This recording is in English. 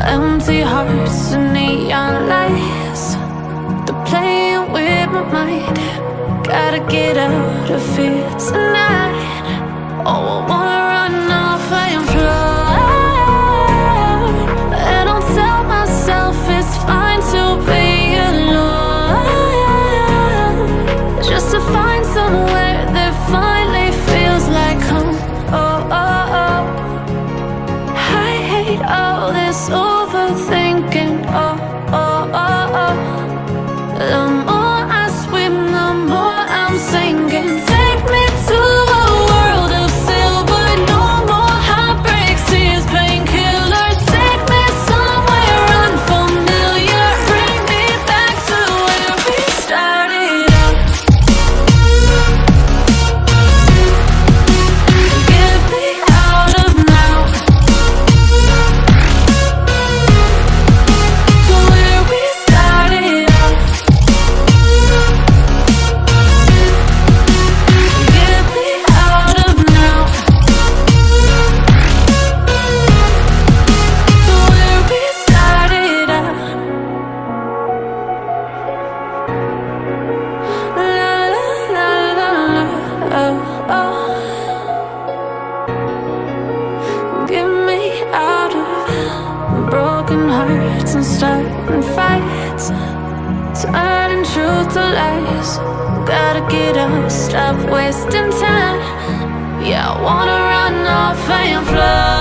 Empty hearts and neon lights, they're playing with my mind. Gotta get out of here tonight. Oh, I wanna run off and fly. And I'll tell myself it's fine to be alone, just to find somewhere that finally feels like home. Oh, oh, oh. I hate all this overthinking. Oh, oh, oh, oh. The more I swim, the more I'm sinking. Take me to a world of silver. No more heartbreaks, tears, painkillers. Take me somewhere unfamiliar. Bring me back to where we started out. Get me out of now, to where we started out. Get me out of now, to where we started out. La la la la la, oh, oh. Get me out of broken hearts and starting fights, turning truth to lies. Gotta get up, stop wasting time. Yeah, I wanna run off and fly.